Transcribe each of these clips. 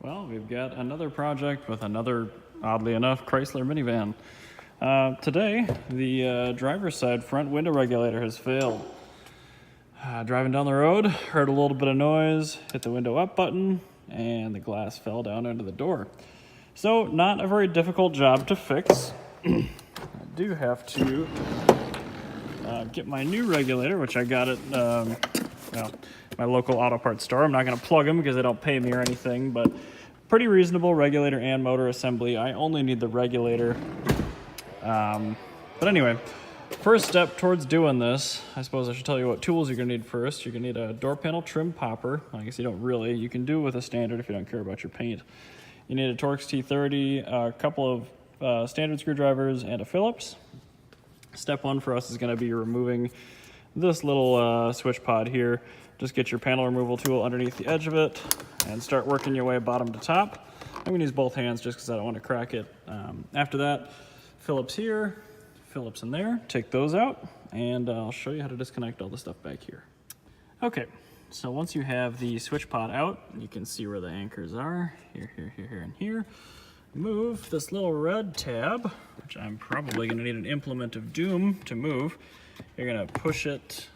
Well, we've got another project with another, oddly enough, Chrysler minivan. Today, the driver's side front window regulator has failed. Driving down the road, heard a little bit of noise, hit the window up button, and the glass fell down into the door. So, not a very difficult job to fix. I do have to get my new regulator, which I got at my local auto parts store. I'm not going to plug them because they don't pay me or anything, but pretty reasonable regulator and motor assembly. I only need the regulator. But anyway, first step towards doing this, I suppose I should tell you what tools you're going to need first. You're going to need a door panel trim popper. I guess you don't really. You can do it with a standard if you don't care about your paint. You need a Torx T30, a couple of standard screwdrivers, and a Phillips. Step one for us is going to be removing this little switch pod here. Just get your panel removal tool underneath the edge of it and start working your way bottom to top. I'm going to use both hands just because I don't want to crack it. After that, Phillips here, Phillips in there. Take those out, and I'll show you how to disconnect all the stuff back here. Okay, so once you have the switch pod out, you can see where the anchors are. Here, and here. Move this little red tab, which I'm probably going to need an implement of doom to move. You're going to push it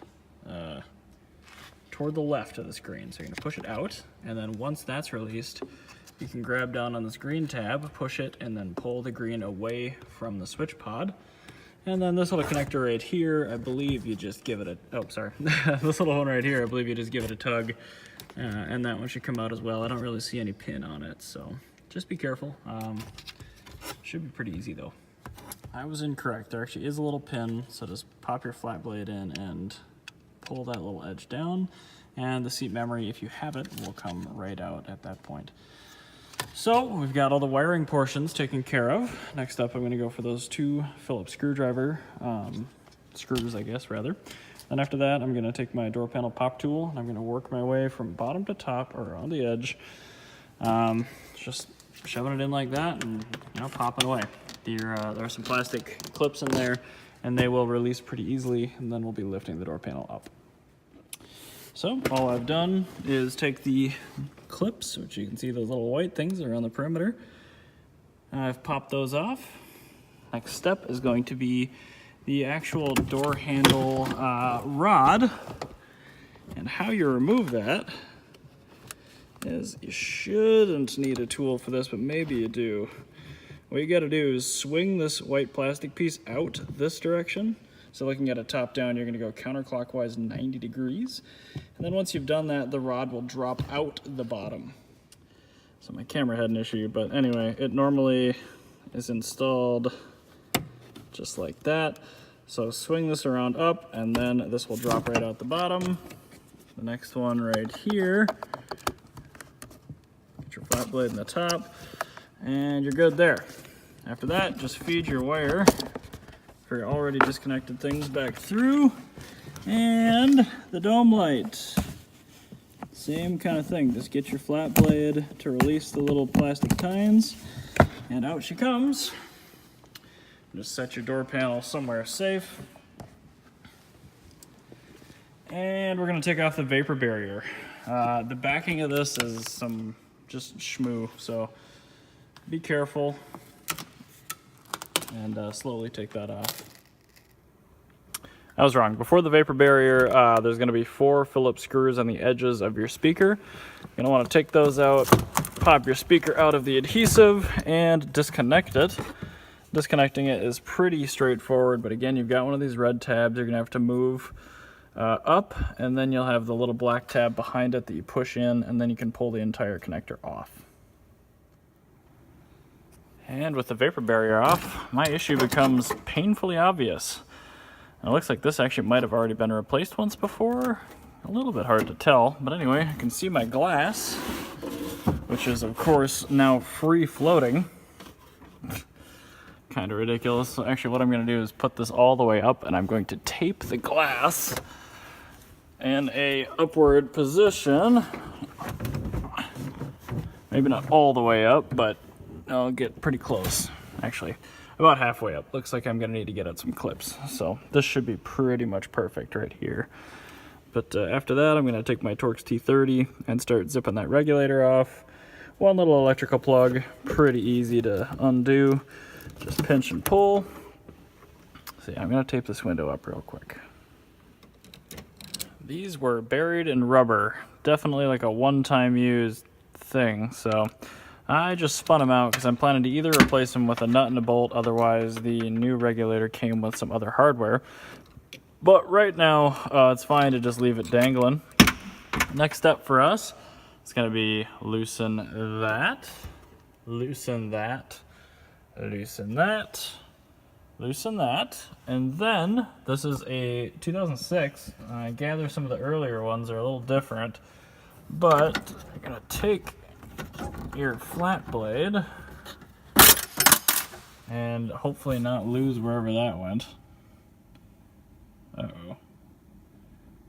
toward the left of the screen. So you're going to push it out, and then once that's released, you can grab down on this green tab, push it, and then pull the green away from the switch pod. And then this little connector right here, I believe you just give it a, this little one right here, I believe you just give it a tug, and that one should come out as well. I don't really see any pin on it, so just be careful. Should be pretty easy though. I was incorrect, there actually is a little pin, so just pop your flat blade in and pull that little edge down, and the seat memory, if you have it, will come right out at that point. So we've got all the wiring portions taken care of. Next up, I'm going to go for those two Phillips screwdriver screws, I guess, rather. Then after that, I'm going to take my door panel pop tool, and I'm going to work my way from bottom to top around the edge, just shoving it in like that and, popping away. There are some plastic clips in there, and they will release pretty easily, and then we'll be lifting the door panel up. So all I've done is take the clips, which you can see those little white things around the perimeter. I've popped those off. Next step is going to be the actual door handle rod. And how you remove that is you shouldn't need a tool for this, but maybe you do. What you gotta do is swing this white plastic piece out this direction. So looking at it top down, you're gonna go counterclockwise 90 degrees. And then once you've done that, the rod will drop out the bottom. So my camera had an issue, but anyway, it normally is installed just like that. So swing this around up, and then this will drop right out the bottom. The next one right here. Get your flat blade in the top, and you're good there. After that, just feed your wire for your already disconnected things back through, and the dome light. Same kind of thing, just get your flat blade to release the little plastic tines, and out she comes. Just set your door panel somewhere safe. And we're gonna take off the vapor barrier. The backing of this is some just schmoo, so be careful and slowly take that off. I was wrong. Before the vapor barrier, there's going to be 4 Phillips screws on the edges of your speaker. You're going to want to take those out, pop your speaker out of the adhesive, and disconnect it. Disconnecting it is pretty straightforward, but again, you've got one of these red tabs you're going to have to move up, and then you'll have the little black tab behind it that you push in, and then you can pull the entire connector off. And with the vapor barrier off, my issue becomes painfully obvious. It looks like this actually might have already been replaced once before. A little bit hard to tell, but anyway, I can see my glass, which is of course now free floating. Kind of ridiculous. So actually what I'm going to do is put this all the way up, and I'm going to tape the glass in a upward position. Maybe not all the way up, but I'll get pretty close. Actually, about halfway up. Looks like I'm gonna need to get out some clips. So this should be pretty much perfect right here. But after that, I'm gonna take my Torx T30 and start zipping that regulator off. one little electrical plug, pretty easy to undo. Just pinch and pull. See, I'm gonna tape this window up real quick. These were buried in rubber, definitely like a one-time use thing, so I just spun them out because I'm planning to either replace them with a nut and a bolt, otherwise the new regulator came with some other hardware. But right now, it's fine to just leave it dangling. Next step for us is going to be loosen that, loosen that, loosen that, loosen that, and then this is a 2006. I gather some of the earlier ones are a little different, but I'm going to take your flat blade and hopefully not lose wherever that went. Uh-oh.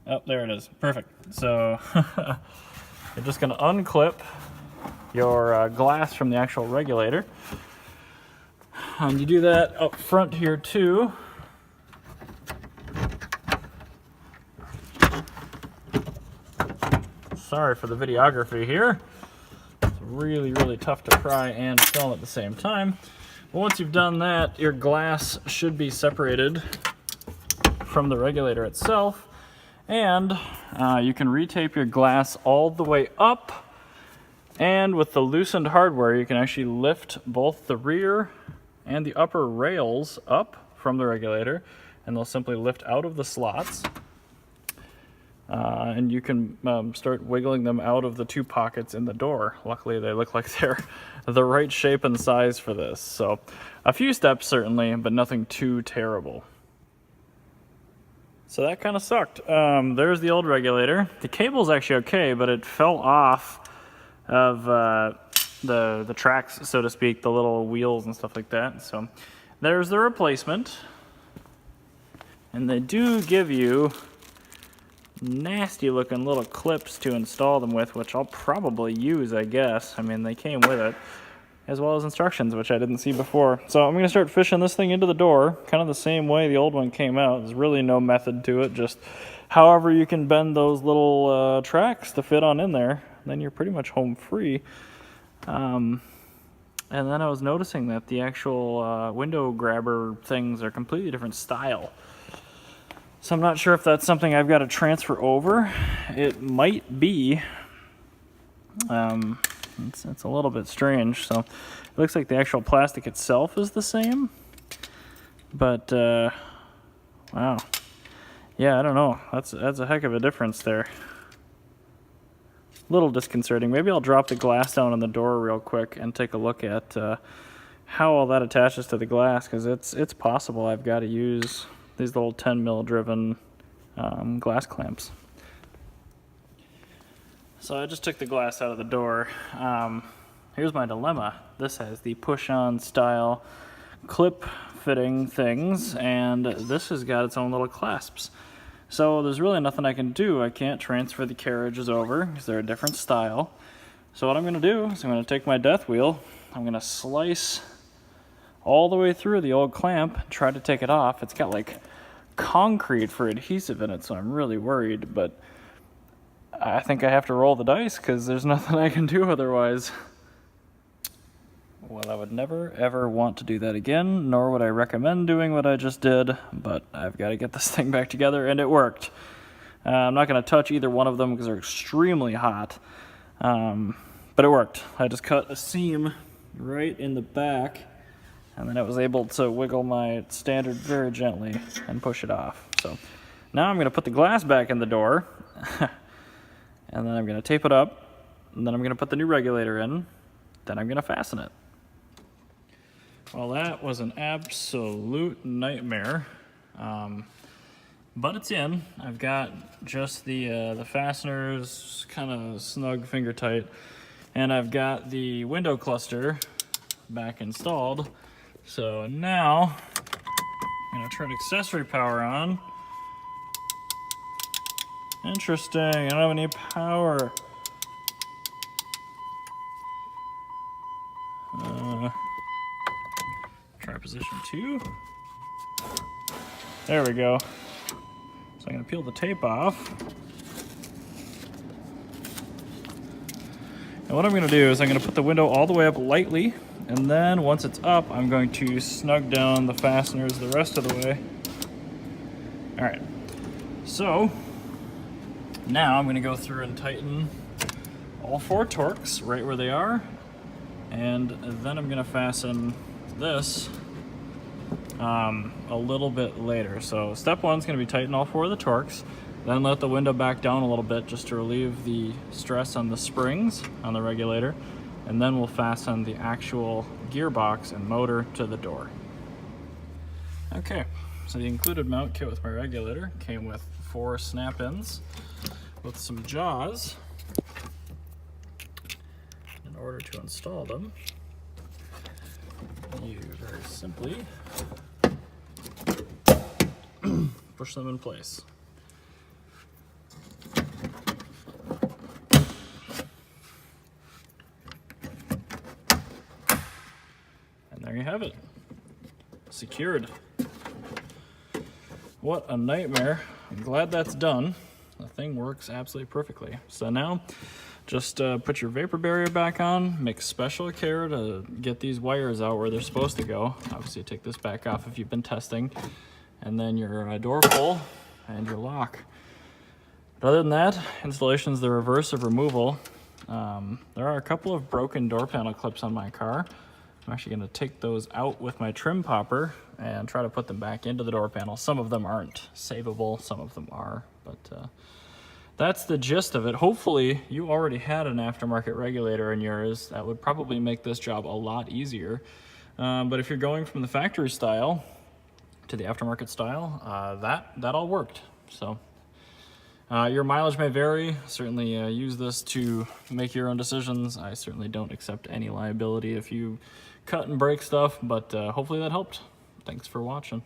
Oh, there it is. Perfect. So you're just going to unclip your glass from the actual regulator. And you do that up front here too. Sorry for the videography here. It's really, really tough to pry and film at the same time. But once you've done that, your glass should be separated from the regulator itself. And you can retape your glass all the way up. And with the loosened hardware, you can actually lift both the rear and the upper rails up from the regulator, and they'll simply lift out of the slots. And you can start wiggling them out of the two pockets in the door. Luckily, they look like they're the right shape and size for this. So a few steps certainly, but nothing too terrible. So that kind of sucked. There's the old regulator. The cable's actually okay, but it fell off of the tracks, so to speak, the little wheels and stuff like that. So there's the replacement. And they do give you nasty looking little clips to install them with, which I'll probably use, I guess. I mean, they came with it, as well as instructions, which I didn't see before. So I'm going to start fishing this thing into the door, kind of the same way the old one came out. There's really no method to it, just however you can bend those little tracks to fit on in there, then you're pretty much home free. And then I was noticing that the actual window grabber things are completely different style. So I'm not sure if that's something I've got to transfer over. It might be. It's a little bit strange. So it looks like the actual plastic itself is the same. But, wow. Yeah, I don't know. That's a heck of a difference there. A little disconcerting. Maybe I'll drop the glass down on the door real quick and take a look at how all that attaches to the glass, because it's possible I've got to use these little 10 mil driven glass clamps. So I just took the glass out of the door. Here's my dilemma. This has the push-on style clip fitting things, and this has got its own little clasps. So there's really nothing I can do. I can't transfer the carriages over because they're a different style. So what I'm going to do is I'm going to take my death wheel, I'm going to slice all the way through the old clamp, try to take it off. It's got like concrete for adhesive in it, so I'm really worried, but I think I have to roll the dice because there's nothing I can do otherwise. Well, I would never ever want to do that again, nor would I recommend doing what I just did, but I've got to get this thing back together, and it worked. I'm not going to touch either one of them because they're extremely hot, but it worked. I just cut a seam right in the back, and then I was able to wiggle my standard very gently and push it off. So now I'm going to put the glass back in the door, and then I'm going to tape it up, and then I'm going to put the new regulator in, then I'm going to fasten it. Well, that was an absolute nightmare, but it's in. I've got just the fasteners kind of snug, finger tight, and I've got the window cluster back installed. So now I'm going to turn accessory power on. Interesting, I don't have any power. Try position 2. There we go. So I'm going to peel the tape off. And what I'm going to do is I'm going to put the window all the way up lightly, and then once it's up, I'm going to snug down the fasteners the rest of the way. All right, so now I'm going to go through and tighten all 4 Torx right where they are, and then I'm going to fasten this a little bit later. So step 1 is going to be tighten all 4 of the Torx, then let the window back down a little bit just to relieve the stress on the springs on the regulator, and then we'll fasten the actual gearbox and motor to the door. Okay, so the included mount kit with my regulator came with 4 snap-ins with some jaws. In order to install them, you very simply push them in place. And there you have it, secured. What a nightmare. I'm glad that's done. The thing works absolutely perfectly. So now, just put your vapor barrier back on, make special care to get these wires out where they're supposed to go. Obviously take this back off if you've been testing. And then your door pull and your lock. But other than that, installation's the reverse of removal. There are a couple of broken door panel clips on my car. I'm actually going to take those out with my trim popper and try to put them back into the door panel. Some of them aren't savable, some of them are, but that's the gist of it. Hopefully you already had an aftermarket regulator in yours. That would probably make this job a lot easier. But if you're going from the factory style to the aftermarket style, that all worked. So your mileage may vary. Certainly use this to make your own decisions. I certainly don't accept any liability if you cut and break stuff, but hopefully that helped. Thanks for watching.